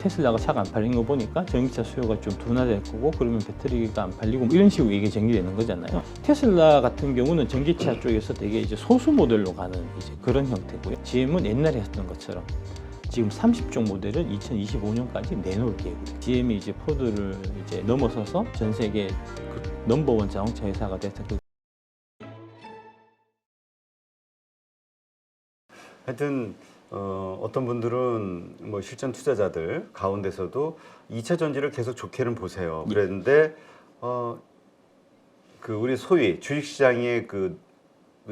테슬라가 차가 안 팔린 거 보니까 전기차 수요가 좀 둔화될 거고 그러면 배터리가 안 팔리고 이런 식으로 이게 전개되는 거잖아요. 테슬라 같은 경우는 전기차 쪽에서 되게 이제 소수 모델로 가는 이제 그런 형태고요. GM은 옛날에 했던 것처럼 지금 30종 모델을 2025년까지 내놓을 계획이에요. GM이 이제 포드를 이제 넘어서서 전 세계 그 넘버원 자동차 회사가 돼서 하여튼 어떤 분들은 뭐 실전 투자자들 가운데서도 2차 전지를 계속 좋게는 보세요. 그랬는데 그 우리 소위 주식시장의 그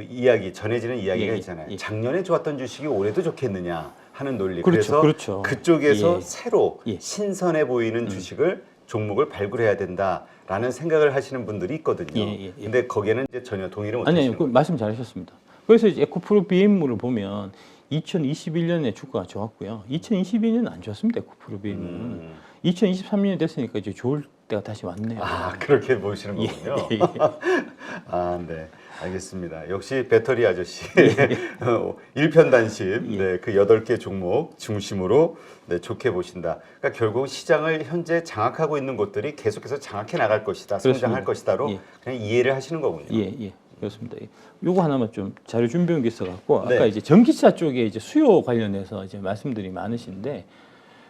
이야기 전해지는 이야기가 있잖아요. 작년에 좋았던 주식이 올해도 좋겠느냐 하는 논리. 그렇죠, 그래서 그렇죠. 그쪽에서 새로 신선해 보이는 주식을 종목을 발굴해야 된다라는 생각을 하시는 분들이 있거든요. 근데 거기에는 이제 전혀 동의를 못 하시는 거예요. 말씀 잘하셨습니다. 그래서 이제 에코프로 BM을 보면 2021년에 주가가 좋았고요. 2022년은 안 좋았습니다. 에코프로 BM은 2023년이 됐으니까 이제 좋을 때가 다시 왔네요. 아, 그렇게 보시는 거군요. 아, 네. 알겠습니다. 역시 배터리 아저씨 일편단심 네, 그 8개 종목 중심으로 네, 좋게 보신다. 그러니까 결국 시장을 현재 장악하고 있는 곳들이 계속해서 장악해 나갈 것이다. 성장할 것이다로 그냥 이해를 하시는 거군요. 그렇습니다. 요거 하나만 좀 자료 준비한 게 있어갖고 아까 이제 전기차 쪽에 이제 수요 관련해서 이제 말씀들이 많으신데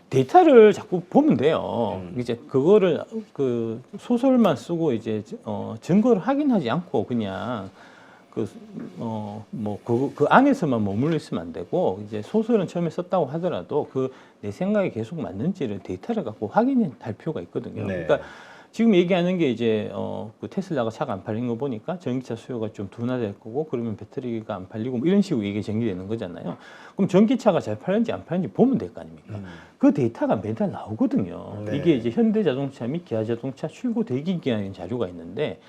데이터를 자꾸 보면 돼요. 이제 그거를 그 소설만 쓰고 이제 증거를 확인하지 않고 그냥 그 안에서만 머물러 있으면 안 되고 이제 소설은 처음에 썼다고 하더라도 그 내 생각이 계속 맞는지를 데이터를 갖고 확인할 필요가 있거든요. 그러니까 지금 얘기하는 게 이제 그 테슬라가 차가 안 팔린 거 보니까 전기차 수요가 좀 둔화될 거고 그러면 배터리가 안 팔리고 뭐 이런 식으로 이게 전개되는 거잖아요. 그럼 전기차가 잘 팔렸는지 안 팔렸는지 보면 될 거 아닙니까? 그 데이터가 매달 나오거든요. 이게 이제 현대자동차 및 기아자동차 출고 대기 기간인 자료가 있는데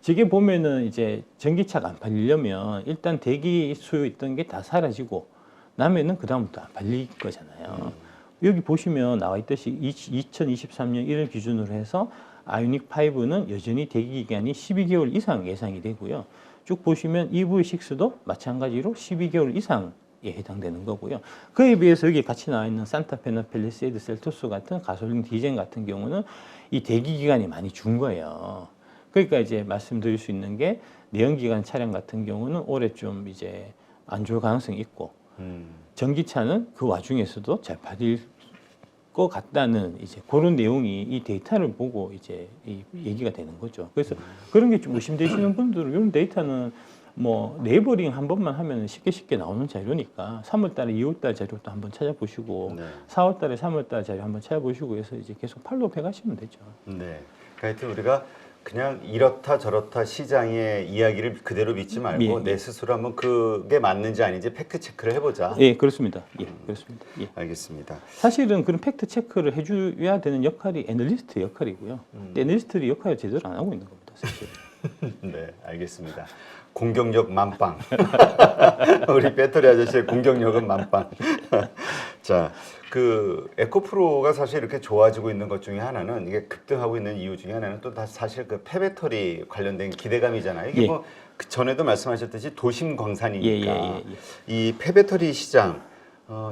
저게 보면은 이제 전기차가 안 팔리려면 일단 대기 수요 있던 게 다 사라지고 나면은 그 다음부터 안 팔릴 거잖아요. 여기 보시면 나와 있듯이 2023년 1월 기준으로 해서 아이오닉 5는 여전히 대기 기간이 12개월 이상 예상이 되고요. 쭉 보시면 EV6도 마찬가지로 12개월 이상에 해당되는 거고요. 그에 비해서 여기 같이 나와 있는 산타페나 펠리세이드, 셀토스 같은 가솔린 디젤 같은 경우는 이 대기 기간이 많이 준 거예요. 그러니까 이제 말씀드릴 수 있는 게 내연기관 차량 같은 경우는 올해 좀 이제 안 좋을 가능성이 있고 전기차는 그 와중에서도 잘 팔릴 것 같다는 이제 그런 내용이 이 데이터를 보고 이제 이 얘기가 되는 거죠. 그래서 그런 게 좀 의심되시는 분들은 이런 데이터는 뭐 레이버링 한 번만 하면 쉽게 나오는 자료니까 3월달에 2월달 자료도 한번 찾아보시고 4월달에 3월달 자료 한번 찾아보시고 해서 이제 계속 팔로우 해가시면 되죠. 네. 하여튼 우리가 그냥 이렇다 저렇다 시장의 이야기를 그대로 믿지 말고 내 스스로 한번 그게 맞는지 아닌지 팩트 체크를 해보자. 그렇습니다. 그렇습니다. 알겠습니다. 사실은 그런 팩트 체크를 해줘야 되는 역할이 애널리스트 역할이고요. 근데 애널리스트들이 역할을 제대로 안 하고 있는 겁니다, 사실. 네, 알겠습니다. 공격력 만빵. 우리 배터리 아저씨의 공격력은 만빵. 자, 그 에코프로가 사실 이렇게 좋아지고 있는 것 중에 하나는 이게 급등하고 있는 이유 중에 하나는 또 다 사실 그 폐배터리 관련된 기대감이잖아요. 이게 뭐 그 전에도 말씀하셨듯이 도심 광산이니까 이 폐배터리 시장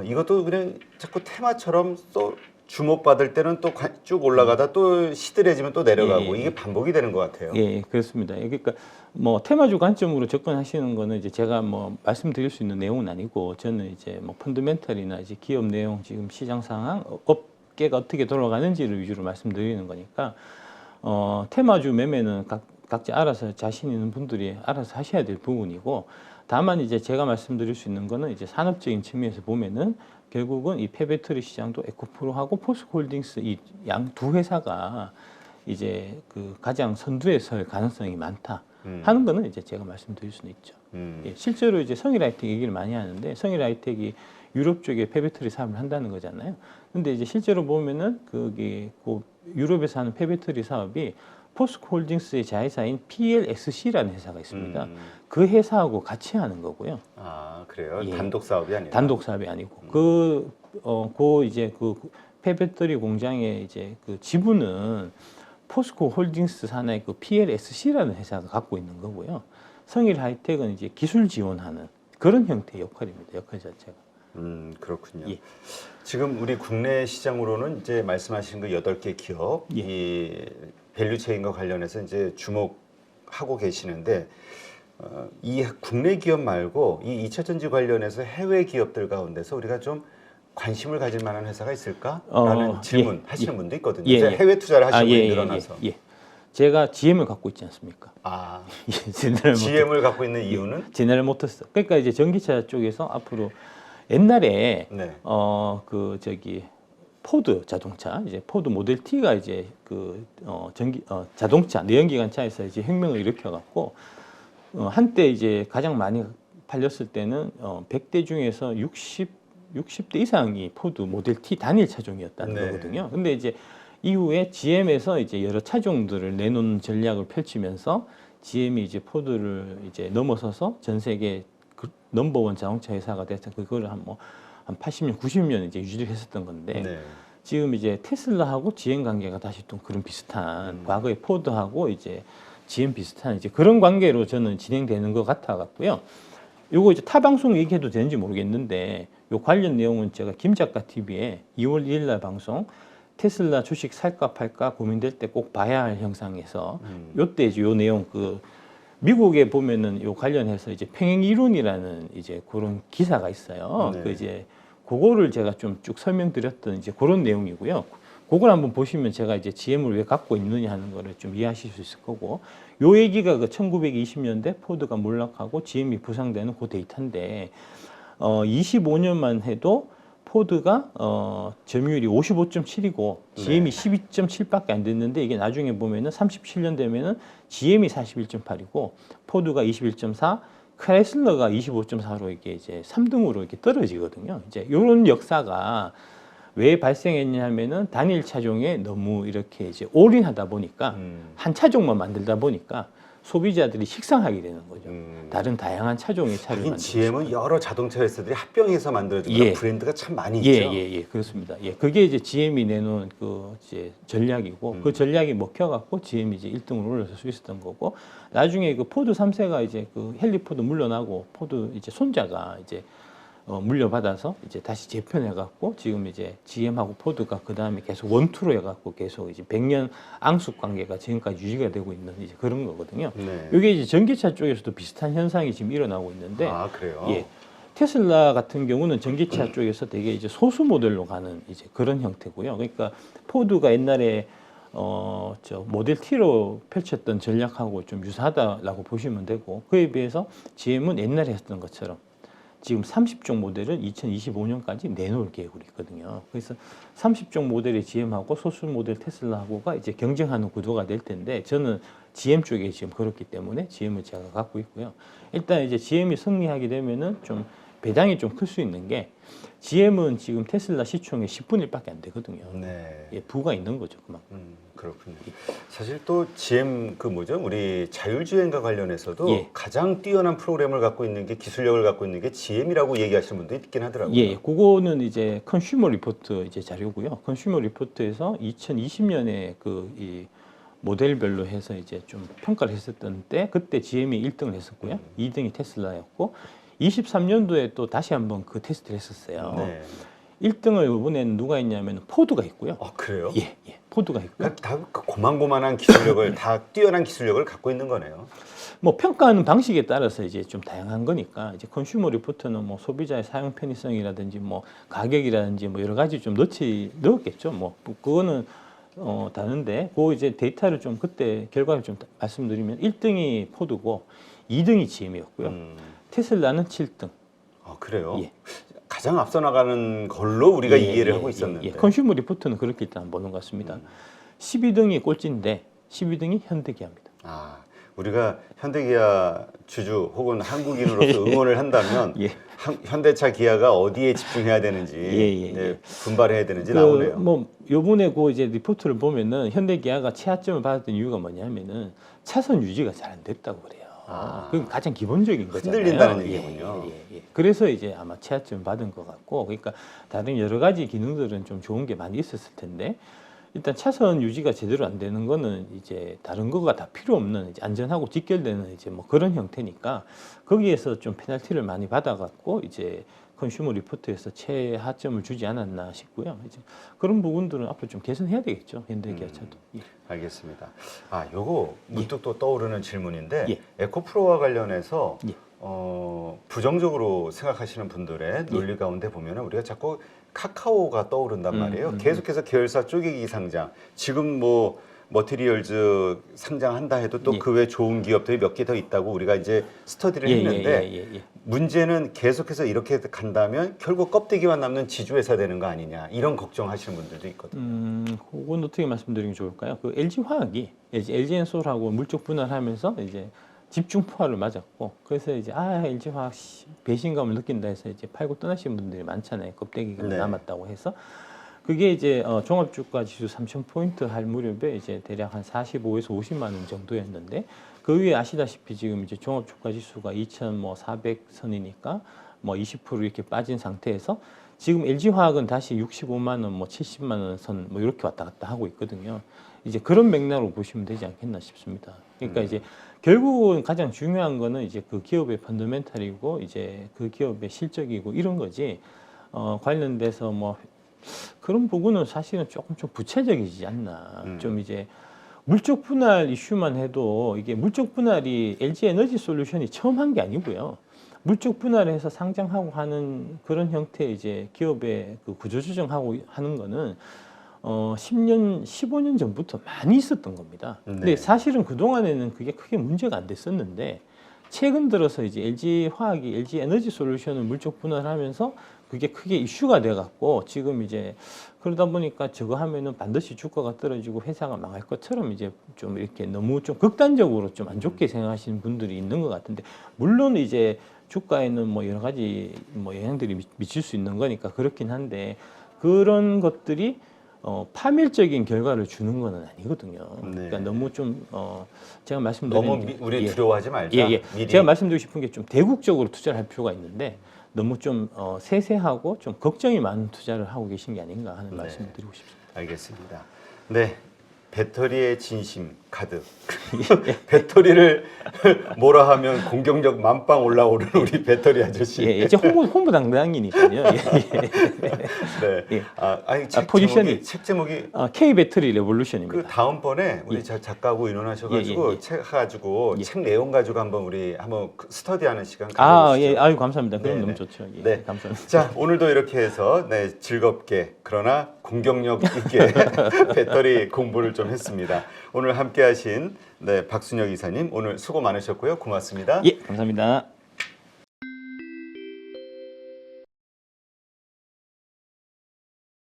이것도 그냥 자꾸 테마처럼 또 주목받을 때는 또 쭉 올라가다 또 시들해지면 또 내려가고 이게 반복이 되는 것 같아요. 그렇습니다. 그러니까 뭐 테마주 관점으로 접근하시는 거는 이제 제가 뭐 말씀드릴 수 있는 내용은 아니고 저는 이제 뭐 펀더멘털이나 이제 기업 내용, 지금 시장 상황, 업계가 어떻게 돌아가는지를 위주로 말씀드리는 거니까 테마주 매매는 각자 알아서 자신 있는 분들이 알아서 하셔야 될 부분이고 다만 이제 제가 말씀드릴 수 있는 거는 이제 산업적인 측면에서 보면은 결국은 이 폐배터리 시장도 에코프로하고 포스코홀딩스 이 양 두 회사가 이제 그 가장 선두에 설 가능성이 많다 하는 거는 이제 제가 말씀드릴 수는 있죠. 실제로 이제 성일하이텍 얘기를 많이 하는데 성일하이텍이 유럽 쪽에 폐배터리 사업을 한다는 거잖아요. 근데 이제 실제로 보면은 그게 그 유럽에서 하는 폐배터리 사업이 포스코홀딩스의 자회사인 PLSC라는 회사가 있습니다. 그 회사하고 같이 하는 거고요. 아, 그래요? 단독 사업이 아니라? 단독 사업이 아니고 이제 그 폐배터리 공장의 이제 그 지분은 포스코홀딩스 산하의 그 PLSC라는 회사가 갖고 있는 거고요. 성일하이텍은 이제 기술 지원하는 그런 형태의 역할입니다. 역할 자체가. 그렇군요. 예. 지금 우리 국내 시장으로는 이제 말씀하신 그 8개 기업 예. 이 밸류체인과 관련해서 이제 주목하고 계시는데 이 국내 기업 말고 이 2차 전지 관련해서 해외 기업들 가운데서 우리가 좀 관심을 가질 만한 회사가 있을까라는 질문 하시는 분도 있거든요. 이제 해외 투자를 하시는 분이 늘어나서. 제가 GM을 갖고 있지 않습니까? GM을 갖고 있는 이유는? 제네럴 모터스. 그러니까 이제 전기차 쪽에서 앞으로 옛날에 포드 자동차, 이제 포드 모델 T가 이제 자동차 내연기관차에서 이제 혁명을 일으켜 갖고 한때 이제 가장 많이 팔렸을 때는 100대 중에서 60대 이상이 포드 모델 T 단일 차종이었다는 거거든요. 근데 이제 이후에 GM에서 이제 여러 차종들을 내놓는 전략을 펼치면서 GM이 이제 포드를 이제 넘어서서 전 세계 넘버원 자동차 회사가 돼서 그거를 한 80년, 90년 이제 유지를 했었던 건데 지금 이제 테슬라하고 GM 관계가 다시 또 그런 비슷한 과거에 포드하고 이제 GM 비슷한 이제 그런 관계로 저는 진행되는 것 같아 갖고요. 요거 이제 타 방송 얘기해도 되는지 모르겠는데 요 관련 내용은 제가 김작가 TV에 2월 2일 날 방송 테슬라 주식 살까 팔까 고민될 때 꼭 봐야 할 형상에서 요때 이제 요 내용 미국에 보면은 요 관련해서 이제 평행 이론이라는 이제 그런 기사가 있어요. 그 이제 그거를 제가 좀 쭉 설명드렸던 이제 그런 내용이고요. 그걸 한번 보시면 제가 이제 GM을 왜 갖고 있느냐 하는 거를 좀 이해하실 수 있을 거고, 요 얘기가 그 1920년대 포드가 몰락하고 GM이 부상되는 그 데이터인데 25년만 해도 포드가 점유율이 55.7이고 GM이 12.7밖에 안 됐는데 이게 나중에 보면은 37년 되면은 GM이 41.8이고 포드가 21.4, 크라이슬러가 25.4로 이게 이제 3등으로 이렇게 떨어지거든요. 이제 이런 역사가 왜 발생했냐면은 단일 차종에 너무 이렇게 이제 올인하다 보니까 한 차종만 만들다 보니까 소비자들이 식상하게 되는 거죠. 다른 다양한 차종의 차를 만들고 GM은 여러 자동차 회사들이 합병해서 만들어진 브랜드가 참 많이 있죠. 그렇습니다. 그게 이제 GM이 내놓은 그 이제 전략이고 그 전략이 먹혀갖고 GM이 이제 1등으로 올라설 수 있었던 거고, 나중에 그 포드 3세가 이제 그 헨리 포드 물러나고 포드 이제 손자가 이제 물려받아서 이제 다시 재편해갖고 지금 이제 GM하고 포드가 그 다음에 계속 원투로 해갖고 계속 이제 100년 앙숙 관계가 지금까지 유지가 되고 있는 이제 그런 거거든요. 이게 이제 전기차 쪽에서도 비슷한 현상이 지금 일어나고 있는데, 그래요? 테슬라 같은 경우는 전기차 쪽에서 되게 이제 소수 모델로 가는 이제 그런 형태고요. 그러니까 포드가 옛날에 모델 T로 펼쳤던 전략하고 좀 유사하다라고 보시면 되고, 그에 비해서 GM은 옛날에 했던 것처럼 지금 30종 모델을 2025년까지 내놓을 계획으로 있거든요. 그래서 30종 모델의 GM하고 소수 모델 테슬라하고가 이제 경쟁하는 구도가 될 텐데, 저는 GM 쪽에 지금 그렇기 때문에 GM을 제가 갖고 있고요. 일단 이제 GM이 승리하게 되면은 좀 배당이 좀 클 수 있는 게, GM은 지금 테슬라 시총의 10분의 1밖에 안 되거든요. 부가 있는 거죠, 그만큼. 그렇군요. 사실 또 GM 우리 자율주행과 관련해서도 가장 뛰어난 프로그램을 갖고 있는 게, 기술력을 갖고 있는 게 GM이라고 얘기하시는 분도 있긴 하더라고요. 그거는 이제 컨슈머 리포트 이제 자료고요. 컨슈머 리포트에서 2020년에 이 모델별로 해서 이제 좀 평가를 했었던 때, 그때 GM이 1등을 했었고요. 2등이 테슬라였고, 23년도에 또 다시 한번 그 테스트를 했었어요. 1등을 이번에는 누가 했냐면 포드가 있고요. 그래요? 포드가 있고요. 다 고만고만한 기술력을 다 뛰어난 기술력을 갖고 있는 거네요. 뭐 평가하는 방식에 따라서 이제 좀 다양한 거니까, 이제 컨슈머 리포트는 뭐 소비자의 사용 편의성이라든지 뭐 가격이라든지 뭐 여러 가지 좀 넣었겠죠. 뭐 그거는 다른데, 그 이제 데이터를 좀 그때 결과를 좀 말씀드리면 1등이 포드고 2등이 GM이었고요. 테슬라는 7등. 그래요? 가장 앞서 나가는 걸로 우리가 이해를 하고 있었는데. 컨슈머 리포트는 그렇게 일단 보는 것 같습니다. 12등이 꼴찌인데 12등이 현대기아입니다. 우리가 현대기아 주주 혹은 한국인으로서 응원을 한다면 현대차 기아가 어디에 집중해야 되는지, 분발해야 되는지 나오네요. 뭐 요번에 그 이제 리포트를 보면은 현대기아가 최하점을 받았던 이유가 뭐냐면은 차선 유지가 잘 안 됐다고 그래요. 그건 가장 기본적인 거잖아요. 흔들린다는 얘기군요. 그래서 이제 아마 최하점 받은 것 같고, 그러니까 다른 여러 가지 기능들은 좀 좋은 게 많이 있었을 텐데, 일단 차선 유지가 제대로 안 되는 거는 이제 다른 거가 다 필요 없는 이제 안전하고 직결되는 이제 뭐 그런 형태니까, 거기에서 좀 페널티를 많이 받아갖고 이제 컨슈머 리포트에서 최하점을 주지 않았나 싶고요. 이제 그런 부분들은 앞으로 좀 개선해야 되겠죠. 현대기아차도. 예. 알겠습니다. 아, 요거 문득 또 떠오르는 질문인데 예. 에코프로와 관련해서 예. 부정적으로 생각하시는 분들의 논리 가운데 보면은 우리가 자꾸 카카오가 떠오른단 말이에요. 계속해서 계열사 쪼개기 상장. 지금 뭐 머티리얼즈 상장한다 해도 또 예. 그 외 좋은 기업들이 몇 개 더 있다고 우리가 이제 스터디를 했는데 문제는 계속해서 이렇게 간다면 결국 껍데기만 남는 지주회사 되는 거 아니냐 이런 걱정하시는 분들도 있거든요. 그건 어떻게 말씀드리면 좋을까요? 그 LG화학이 LG엔솔하고 물적 분할하면서 이제 집중 포화를 맞았고 그래서 이제 LG화학 배신감을 느낀다 해서 이제 팔고 떠나신 분들이 많잖아요. 껍데기가 네. 남았다고 해서 그게 이제 종합주가 지수 3,000포인트 할 무렵에 이제 대략 한 45에서 50만 원 정도였는데 그 위에 아시다시피 지금 이제 종합주가 지수가 2,400선이니까 뭐 20% 이렇게 빠진 상태에서 지금 LG화학은 다시 65만 원, 뭐 70만 원 선 뭐 이렇게 왔다 갔다 하고 있거든요. 이제 그런 맥락으로 보시면 되지 않겠나 싶습니다. 그러니까 이제 결국은 가장 중요한 거는 이제 그 기업의 펀더멘탈이고 이제 그 기업의 실적이고 이런 거지 관련돼서 뭐 그런 부분은 사실은 조금 좀 부채적이지 않나. 좀 이제 물적 분할 이슈만 해도 이게 물적 분할이 LG 에너지 솔루션이 처음 한 게 아니고요. 물적 분할해서 상장하고 하는 그런 형태의 이제 기업의 그 구조조정하고 하는 거는 10년, 15년 전부터 많이 있었던 겁니다. 근데 사실은 그동안에는 그게 크게 문제가 안 됐었는데 최근 들어서 이제 LG 화학이 LG 에너지 솔루션을 물적 분할하면서 그게 크게 이슈가 돼 갖고 지금 이제 그러다 보니까 저거 하면은 반드시 주가가 떨어지고 회사가 망할 것처럼 이제 좀 이렇게 너무 좀 극단적으로 좀 안 좋게 생각하시는 분들이 있는 것 같은데 물론 이제 주가에는 뭐 여러 가지 뭐 영향들이 미칠 수 있는 거니까 그렇긴 한데 그런 것들이 파멸적인 결과를 주는 건 아니거든요. 네. 그러니까 너무 좀 제가 말씀드린 너무 우리 두려워하지 말자. 미리. 제가 말씀드리고 싶은 게 좀 대국적으로 투자를 할 필요가 있는데 너무 좀 세세하고 좀 걱정이 많은 투자를 하고 계신 게 아닌가 하는 말씀을 드리고 싶습니다. 알겠습니다. 네. 배터리의 진심 가득. 배터리를 뭐라 하면 공격력 만빵 올라오는 우리 배터리 아저씨. 예, 제 홍보 담당이니까요. 네. 예. 아니 포지션이 책 제목이 K 배터리 레볼루션입니다. 그 다음번에 우리 작가하고 의논하셔가지고 책 가지고 책 내용 가지고 한번 스터디하는 시간 가져보시죠. 아유 감사합니다. 그럼 네, 너무 네. 좋죠. 예, 네. 감사합니다. 자, 오늘도 이렇게 해서 즐겁게 그러나 공격력 있게 배터리 공부를 좀 했습니다. 오늘 함께하신 박순혁 이사님 오늘 수고 많으셨고요. 고맙습니다. 예, 감사합니다.